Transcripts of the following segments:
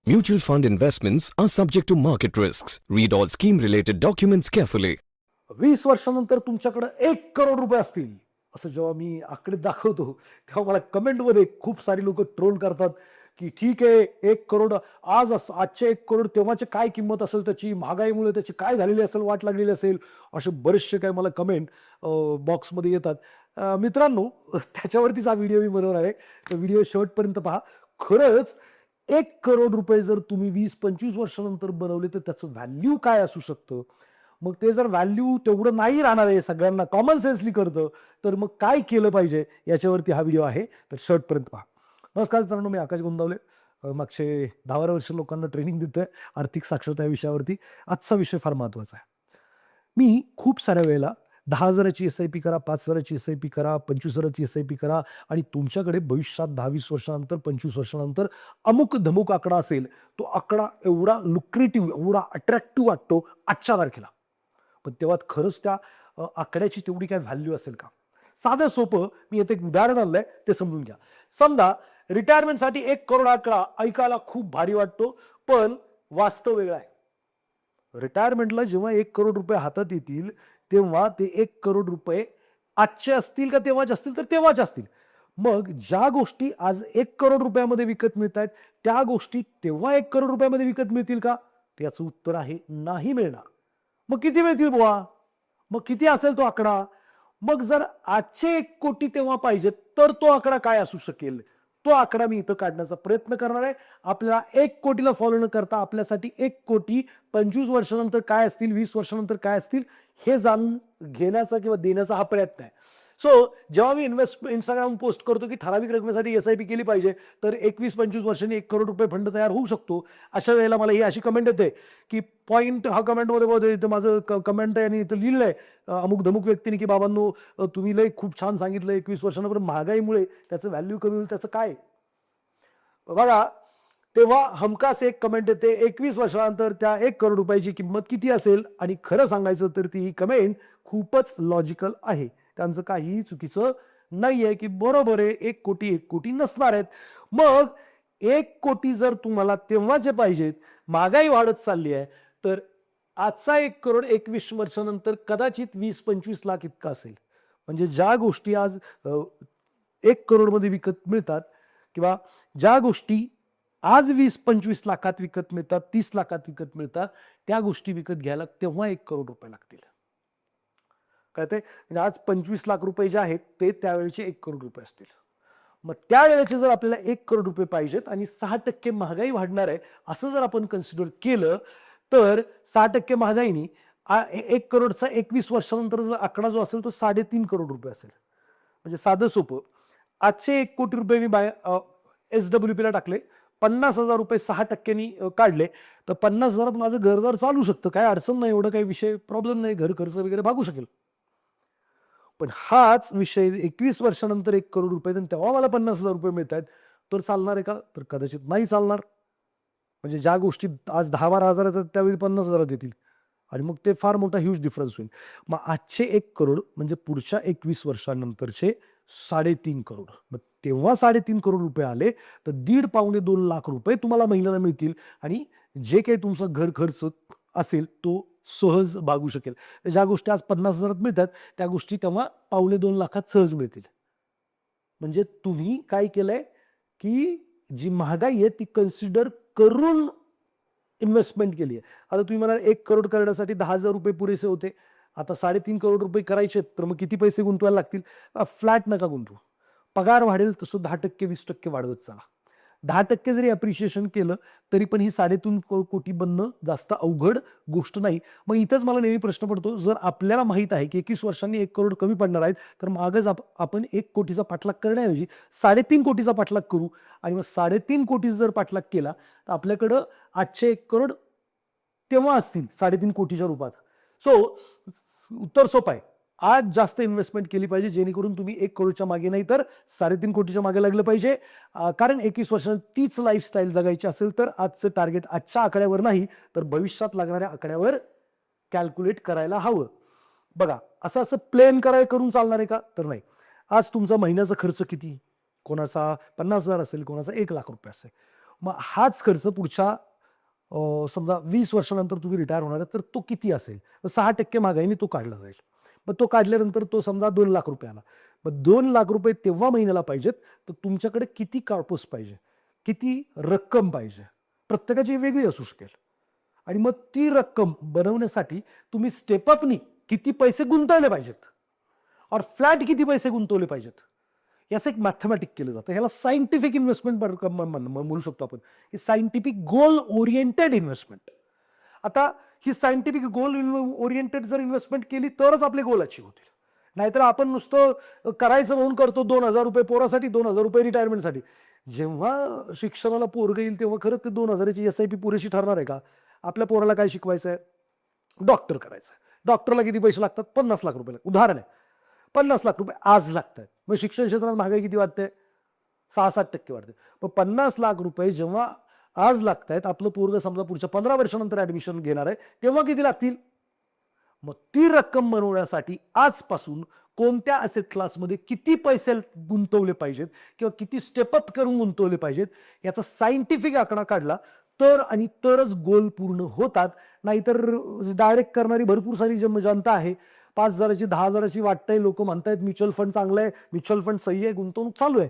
Mutual fund investments are subject to market risks. Read all scheme related documents carefully. 20 वर्षानंतर तुमच्याकडे 1 करोड रुपये असतील असं जेव्हा मी आकडे दाखवतो तेव्हा मला कमेंटमध्ये खूप सारी लोक ट्रोल करतात की ठीक आहे 1 करोड आजचे 1 करोड तेव्हाची काय किंमत असेल त्याची, महागाईमुळे त्याची काय झालेली असेल, वाट लागलेली असेल, असे बरेचसे काय मला कमेंट बॉक्समध्ये येतात. मित्रांनो, त्याच्यावरतीच हा व्हिडिओ मी बनवणार आहे. तर व्हिडिओ शेवटपर्यंत पहा. खरंच 1 करोड रुपये जर तुम्ही 20-25 वर्षानंतर बनवले तर त्याचं व्हॅल्यू काय असू शकतं. मग ते जर व्हॅल्यू तेवढं नाही राहणार आहे, सगळ्यांना कॉमन सेन्सली करतं, तर मग काय केलं पाहिजे याच्यावरती हा व्हिडिओ आहे. तर शेवटपर्यंत पहा. नमस्कार मित्रांनो, मी आकाश गोंदावले. मागचे 10-12 वर्ष लोकांना ट्रेनिंग देतोय आर्थिक साक्षरता या विषयावरती. आजचा विषय फार महत्त्वाचा आहे. मी खूप साऱ्या वेळेला 10,000ची SIP करा, 5,000ची SIP करा, 25,000ची SIP करा आणि तुमच्याकडे भविष्यात 10-20 वर्षानंतर, 25 वर्षानंतर अमुक धमुक आकडा असेल. तो आकडा एवढा लुक्रेटिव्ह, एवढा अट्रॅक्टिव्ह वाटतो आजच्या तारखेला. पण तेव्हा खरंच त्या आकड्याची तेवढी काय व्हॅल्यू असेल का? साधं सोपं मी येथे एक उदाहरण आणलंय, ते समजून घ्या. समजा रिटायरमेंटसाठी 1 करोड आकडा ऐकायला खूप भारी वाटतो, पण वास्तव वेगळं आहे. रिटायरमेंटला जेव्हा 1 करोड रुपये हातात येतील तेव्हा ते 1 करोड रुपये आजचे असतील का तेव्हाचे असतील, तर तेव्हाचे असतील. मग ज्या गोष्टी आज 1 करोड रुपयामध्ये विकत मिळत आहेत त्या गोष्टी तेव्हा 1 करोड रुपयामध्ये विकत मिळतील का? याचं उत्तर आहे नाही मिळणार. मग किती मिळतील बुवा? मग किती असेल तो आकडा? मग जर आजचे 1 कोटी तेव्हा पाहिजे तर तो आकडा काय असू शकेल? तो आकडा मी इथं काढण्याचा प्रयत्न करणार आहे. आपल्याला 1 कोटीला फॉलो न करता आपल्यासाठी 1 कोटी 25 वर्षानंतर काय असतील, 20 वर्षानंतर काय असतील हे जाणून घेण्याचा किंवा देण्याचा हा प्रयत्न आहे. सो जेव्हा मी इंस्टाग्राम पोस्ट करतो की ठराविक रकमेसाठी SIP केली पाहिजे, तर 21-25 वर्षांनी 1 करोड रुपये फंड तयार होऊ शकतो. अशा वेळेला मला ही अशी कमेंट येते की पॉईंट हा कमेंटमध्ये बघा, इथं माझं कमेंट आहे आणि इथं लिहिलंय अमुक धमुक व्यक्तीने की बाबांनो, तुम्ही लय खूप छान सांगितलं, 21 वर्षांनंतर महागाईमुळे त्याचं व्हॅल्यू कमी होईल, त्याचं काय? बघा, तेव्हा हमखास एक कमेंट येते 21 वर्षानंतर त्या 1 करोड रुपयाची किंमत किती असेल. आणि खरं सांगायचं तर ती कमेंट खूपच लॉजिकल आहे. त्यांचं काहीही चुकीचं नाहीये की बरोबर आहे, 1 कोटी 1 कोटी नसणार आहेत. मग 1 कोटी जर तुम्हाला तेव्हाचे पाहिजेत, महागाई वाढत चालली आहे, तर आजचा 1 करोड 21 वर्षानंतर कदाचित 20-25 लाख इतका असेल. म्हणजे ज्या गोष्टी आज 1 करोड मध्ये विकत मिळतात किंवा ज्या गोष्टी आज 20-25 लाखात विकत मिळतात, 30 लाखात विकत मिळतात, त्या गोष्टी विकत घ्यायला तेव्हा 1 करोड रुपये लागतील. कळतंय? म्हणजे आज 25 लाख रुपये जे आहेत ते त्यावेळेचे 1 करोड रुपये असतील. मग त्यावेळेचे जर आपल्याला 1 करोड रुपये पाहिजेत आणि 6% महागाई वाढणार आहे असं जर आपण कन्सिडर केलं, तर 6% महागाईनी 1 करोडचा 21 वर्षानंतर आकडा जो असेल तो 3.5 करोड रुपये असेल. म्हणजे साधं सोपं, आजचे 1 कोटी रुपये मी SWP ला टाकले, 50,000 रुपये 6%नी काढले, तर 50,000 माझं घरदार चालू शकतं, काय अडचण नाही, एवढं काही विषय प्रॉब्लेम नाही, घर खर्च वगैरे भागू शकेल. पण हाच विषय 21 वर्षानंतर 1 करोड रुपये तेव्हा मला 50,000 रुपये मिळत आहेत, तर चालणार आहे का? तर कदाचित नाही चालणार. म्हणजे ज्या गोष्टी आज 10-12 हजार आहेत त्यावेळी 50,000 येतील आणि मग ते फार मोठा ह्यूज डिफरन्स होईल. मग आजचे 1 करोड म्हणजे पुढच्या 21 वर्षानंतरचे 3.5 करोड. मग तेव्हा 3.5 करोड रुपये आले तर 1.5-2 लाख रुपये तुम्हाला महिन्याला मिळतील आणि जे काही तुमचा घर खर्च असेल तो सहज भागू शकेल. ज्या गोष्टी आज 50,000 मिळतात त्या गोष्टी तेव्हा 1.5-2 लाखात सहज मिळतील. म्हणजे तुम्ही काय केलंय की जी महागाई आहे ती कन्सिडर करून इन्व्हेस्टमेंट केली आहे. आता तुम्ही म्हणाल 1 करोड करण्यासाठी 10,000 रुपये पुरेसे होते, आता 3.5 करोड रुपये करायचे तर मग किती पैसे गुंतवायला लागतील? फ्लॅट नका गुंतवू. पगार वाढेल तसं 10% 20% वाढवत चला. 10% जरी अप्रिशिएशन केलं तरी पण ही 3.5 कोटी बनणं जास्त अवघड गोष्ट नाही. मग इथंच मला नेहमी प्रश्न पडतो, जर आपल्याला माहित आहे की 21 वर्षांनी 1 करोड कमी पडणार आहेत, तर मागच आपण 1 कोटीचा पाठलाग करण्याऐवजी 3.5 कोटीचा पाठलाग करू आणि मग 3.5 कोटी जर पाठलाग केला तर आपल्याकडं आजचे 1 करोड तेव्हा असतील 3.5 कोटीच्या रूपात. सो उत्तर सोपं आहे. आज जास्त इन्व्हेस्टमेंट केली पाहिजे जेणेकरून तुम्ही 1 करोडच्या मागे नाही तर 3.5 कोटीच्या मागे लागलं पाहिजे. कारण 21 वर्षांत तीच लाईफस्टाईल जगायची असेल तर आजचं टार्गेट आजच्या आकड्यावर नाही तर भविष्यात लागणाऱ्या आकड्यावर कॅल्क्युलेट करायला हवं. बघा, असं प्लेन करून चालणार आहे का? तर नाही. आज तुमचा महिन्याचा खर्च किती? कोणाचा 50,000 असेल, कोणाचा 1 लाख रुपये असेल. मग हाच खर्च पुढच्या समजा 20 वर्षानंतर तुम्ही रिटायर होणार आहे, तर तो किती असेल? 6% महागाईने तो काढला जाईल. मग तो काढल्यानंतर तो समजा 2 लाख रुपये आला. मग 2 लाख रुपये तेव्हा महिन्याला पाहिजेत, तर तुमच्याकडे किती कॉर्पस पाहिजे? किती रक्कम पाहिजे? प्रत्येकाची वेगळी असू शकेल. आणि मग ती रक्कम बनवण्यासाठी तुम्ही स्टेप अपनी किती पैसे गुंतवले पाहिजेत और फ्लॅट किती पैसे गुंतवले पाहिजेत, याचं एक मॅथमॅटिक केलं जातं. ह्याला सायंटिफिक इन्व्हेस्टमेंट म्हणू शकतो आपण. ही सायंटिफिक गोल ओरिएंटेड इन्व्हेस्टमेंट. आता ही सायंटिफिक गोल ओरिएंटेड जर इन्व्हेस्टमेंट केली तरच आपले गोल अचीव होतील. नाहीतर आपण नुसतं करायचं म्हणून करतो 2,000 रुपये पोरासाठी, 2,000 रुपये रिटायरमेंटसाठी. जेव्हा शिक्षणाला पोरग येईल तेव्हा खरंच ते 2,000ची SIP पुरेशी ठरणार आहे का? आपल्या पोराला काय शिकवायचं आहे? डॉक्टर करायचं आहे. डॉक्टरला किती पैसे लागतात? 50 लाख रुपये. उदाहरण आहे, 50 लाख रुपये आज लागतात. मग शिक्षण क्षेत्रात महागाई किती वाढते? 6-7% वाढते. मग 50 लाख रुपये जेव्हा आज लागतायत, आपलं पोरग समजा पुढच्या 15 वर्षानंतर ऍडमिशन घेणार आहे, तेव्हा किती लागतील? मग ती रक्कम बनवण्यासाठी आजपासून कोणत्या असेट क्लासमध्ये किती पैसे गुंतवले पाहिजेत किंवा किती स्टेपअप करून गुंतवले पाहिजेत, याचा सायंटिफिक आकडा काढला तर आणि तरच गोल पूर्ण होतात. नाहीतर डायरेक्ट करणारी भरपूर सारी जनता आहे. 5,000ची 10,000ची वाटतंय, लोक म्हणतायत म्युच्युअल फंड चांगलं आहे, म्युच्युअल फंड सही आहे, गुंतवणूक चालू आहे.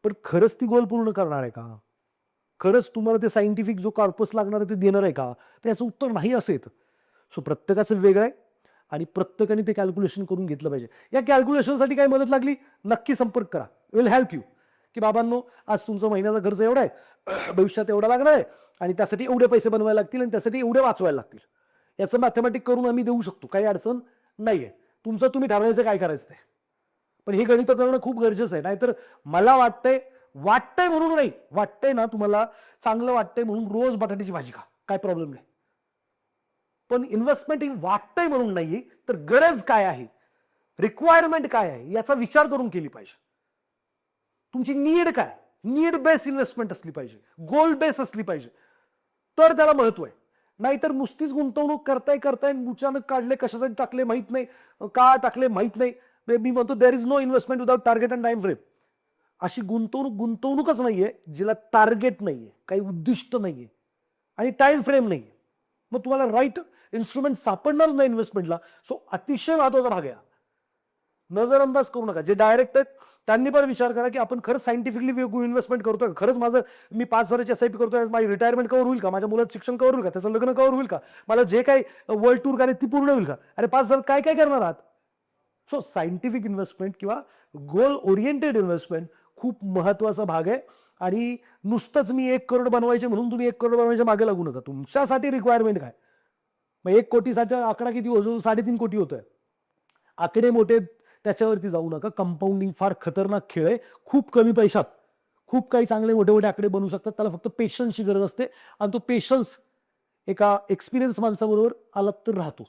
पण खरंच ती गोल पूर्ण करणार आहे का? खरंच तुम्हाला ते सायंटिफिक जो कॉर्पस लागणार आहे ते देणार आहे का? तर याचं उत्तर नाही असं येतं. सो प्रत्येकाचं वेगळं आहे आणि प्रत्येकाने ते कॅल्क्युलेशन करून घेतलं पाहिजे. या कॅल्क्युलेशनसाठी काही मदत लागली, नक्की संपर्क करा. Will help you. की बाबांनो, आज तुमचा महिन्याचा खर्च एवढा आहे, भविष्यात एवढा लागणार आहे आणि त्यासाठी एवढे पैसे बनवायला लागतील आणि त्यासाठी एवढे वाचवायला लागतील. याचं मॅथमॅटिक करून आम्ही देऊ शकतो, काही अडचण नाहीये. तुमचं तुम्ही ठरवायचं काय करायचं ते. पण हे गणित करणं खूप गरजेचं आहे. नाहीतर मला वाटतंय म्हणून नाही, वाटतंय ना तुम्हाला चांगलं वाटतंय म्हणून रोज बटाट्याची भाजी खा, काय प्रॉब्लेम नाही. पण इन्व्हेस्टमेंट ही वाटतंय म्हणून नाही, तर गरज काय आहे, रिक्वायरमेंट काय आहे, याचा विचार करून केली पाहिजे. तुमची नीड काय, नीड बेस इन्व्हेस्टमेंट असली पाहिजे, गोल बेस असली पाहिजे, तर त्याला महत्व आहे. नाहीतर नुसतीच गुंतवणूक करताय अचानक काढले, कशासाठी टाकले माहित नाही, का टाकले माहित नाही. मी म्हणतो there is no investment without target and time frame. अशी गुंतवणूकच नाहीये जिला टार्गेट नाहीये, काही उद्दिष्ट नाहीये आणि टाइम फ्रेम नाहीये. मग तुम्हाला राईट इन्स्ट्रुमेंट सापडणार नाही इन्व्हेस्टमेंटला. सो अतिशय महत्वाचा भाग आहे. नजरअंदाज करू नका. जे डायरेक्ट आहेत त्यांनी पण विचार करा की आपण खरंच सायंटिफिकली इन्व्हेस्टमेंट करतोय, खरंच मी 5,000ची SIP करतोय, माझी रिटायरमेंट कव्हर होईल का, माझ्या मुलाचं शिक्षण कव्हर होईल का, त्याचं लग्न कव्हर होईल का, मला जे काही वर्ल्ड टूर करायची ती पूर्ण होईल का, अरे 5,000 काय काय करणार आहात. सो सायंटिफिक इन्व्हेस्टमेंट किंवा गोल ओरिएंटेड इन्व्हेस्टमेंट खूप महत्वाचा भाग आहे. आणि नुसतंच मी 1 करोड बनवायचे म्हणून तुम्ही 1 करोड बनवायच्या मागे लागू नका. तुमच्यासाठी रिक्वायरमेंट काय. मग 1 कोटीसाठी आकडा किती होतो, 3.5 कोटी होतोय. आकडे मोठे त्याच्यावरती जाऊ नका. कंपाऊंडिंग फार खतरनाक खेळ आहे. खूप कमी पैशात खूप काही चांगले मोठे मोठे आकडे बनवू शकतात. त्याला फक्त पेशन्सची गरज असते आणि तो पेशन्स एका एक्सपिरियन्स माणसाबरोबर आला तर राहतो.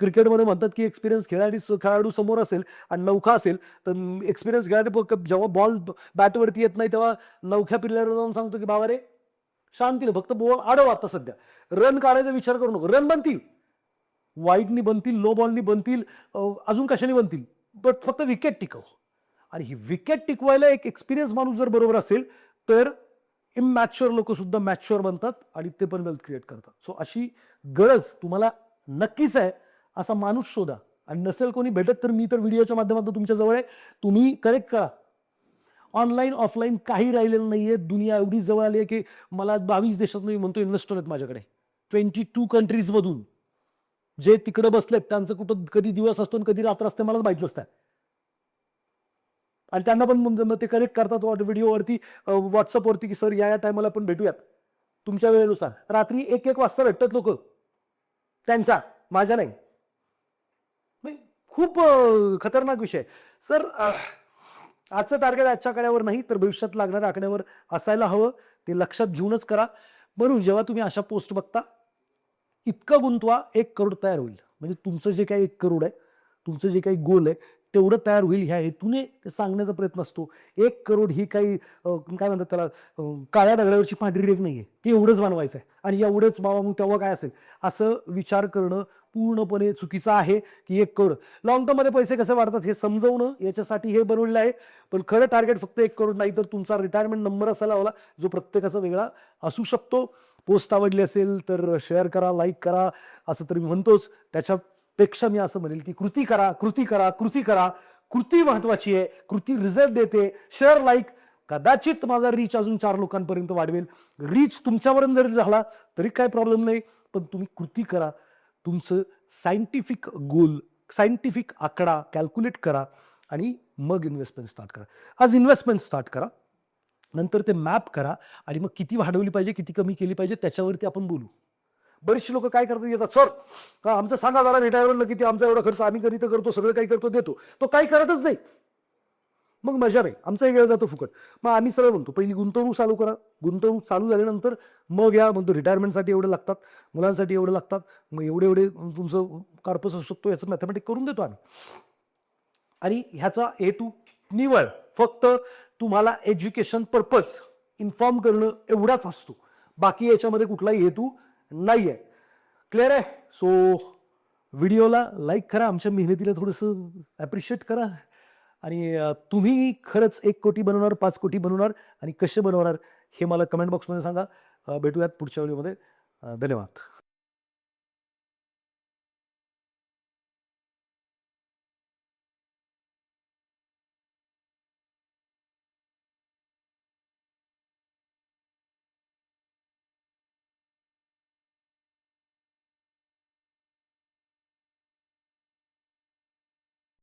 क्रिकेटमध्ये म्हणतात की एक्सपिरियन्स खेळाडू समोर असेल आणि नौखा असेल तर एक्सपिरियन्स खेळाडू जेव्हा बॉल बॅटवरती येत नाही तेव्हा नौख्या प्लेयरला जाऊन सांगतो की बाबा रे शांतीने फक्त बॉल अडव, आता सध्या रन काढायचा विचार करू नको. रन बनतील, वाईटनी बनतील, लो बॉलनी बनतील, अजून कशाने बनतील, बट फक्त विकेट टिकव. आणि ही विकेट टिकवायला एक एक्सपिरियन्स माणूस जर बरोबर असेल तर इमॅच्युअर लोक सुद्धा मॅच्युअर बनतात आणि ते पण वेल्थ क्रिएट करतात. सो अशी गरज तुम्हाला नक्कीच आहे. असा माणूस शोधा आणि नसेल कोणी भेटत तर मी तर व्हिडिओच्या माध्यमातून तुमच्या जवळ आहे. तुम्ही करेक्ट करा. ऑनलाईन ऑफलाईन काही राहिलेलं नाहीये. दुनिया एवढी जवळ आली आहे की मला 22 देशात मी म्हणतो इन्व्हेस्टर आहेत माझ्याकडे, 22 कंट्रीज मधून. जे तिकडे बसलेत त्यांचं कुठं कधी दिवस असतो आणि कधी रात्र असते मलाच माहिती नसतं. आणि त्यांना पण ते करेक्ट करतात व्हिडिओवरती, व्हॉट्सअपवरती की सर या टायमाला आपण भेटूयात तुमच्या वेळेनुसार. रात्री 1-1 वाजता भेटतात लोक त्यांचा, माझ्या नाही. खूप खतरनाक विषय. सर आजचं टार्गेट आजच्या आकड्यावर नाही तर भविष्यात लागणाऱ्या आकड्यावर असायला हवं. ते लक्षात घेऊनच करा. म्हणून जेव्हा तुम्ही अशा पोस्ट बघता, इतकं गुंतवा 1 करोड तयार होईल. म्हणजे तुमचं जे काही 1 करोड आहे, तुमचं जे काही गोल आहे तेवढं तयार होईल ह्या हेतूने ते सांगण्याचा प्रयत्न असतो. 1 करोड ही काही काय म्हणतात त्याला काळ्या दगडावरची पांढरी रेघ नाहीये की एवढंच बनवायचं आहे आणि एवढंच बाबा मग तेव्हा काय असेल असं विचार करणं पूर्णपणे चुकीचं आहे. की 1 करोड लॉंग टर्ममध्ये पैसे कसे वाढतात हे समजवणं याच्यासाठी हे बनवलेलं आहे. पण खरं टार्गेट फक्त 1 करोड नाही तर तुमचा रिटायरमेंट नंबर असायला हवा जो प्रत्येकाचा वेगळा असू शकतो. पोस्ट आवडली असेल तर शेअर करा, लाईक करा, असं तर मी म्हणतोच. त्याच्यापेक्षा मी असं म्हणेल की कृती करा, कृती करा, कृती करा. कृती महत्वाची आहे. कृती रिझल्ट देते. शेअर, लाईक कदाचित माझा रीच अजून 4 लोकांपर्यंत वाढवेल. रीच तुमच्यापर्यंत जरी झाला तरी काय प्रॉब्लेम नाही, पण तुम्ही कृती करा. तुमचं सायंटिफिक गोल, सायंटिफिक आकडा कॅल्क्युलेट करा आणि मग इन्व्हेस्टमेंट स्टार्ट करा. आज इन्व्हेस्टमेंट स्टार्ट करा, नंतर ते मॅप करा आणि मग किती वाढवली पाहिजे, किती कमी केली पाहिजे त्याच्यावरती आपण बोलू. बरेचसे लोक काय करतात, येतात सर का आमचं सांगा जरा रिटायरमेंटला किती आमचा एवढा खर्च आम्ही कधी तर करतो, सगळं काही करतो, देतो. तो काही करतच नाही. मग मजा नाही, आमचा एक वेळ जातो फुकट. मग आम्ही सरळ म्हणतो पहिली गुंतवणूक चालू करा. गुंतवणूक चालू झाल्यानंतर मग या म्हणतो रिटायरमेंटसाठी एवढे लागतात, मुलांसाठी एवढे लागतात, मग एवढे एवढे तुमचं कार्पस असू शकतो याचं मॅथमॅटिक करून देतो आम्ही. आणि ह्याचा हेतू निवळ फक्त तुम्हाला एज्युकेशन पर्पज इन्फॉर्म करणं एवढाच असतो. बाकी याच्यामध्ये कुठलाही हेतू नाही आहे. क्लिअर आहे? सो व्हिडिओला लाईक करा, आमच्या मेहनतीला थोडंसं ॲप्रिशिएट करा आणि तुम्ही खरंच 1 कोटी बनवणार, 5 कोटी बनवणार आणि कसे बनवणार हे मला कमेंट बॉक्समध्ये सांगा. भेटूयात पुढच्या व्हिडिओमध्ये. धन्यवाद.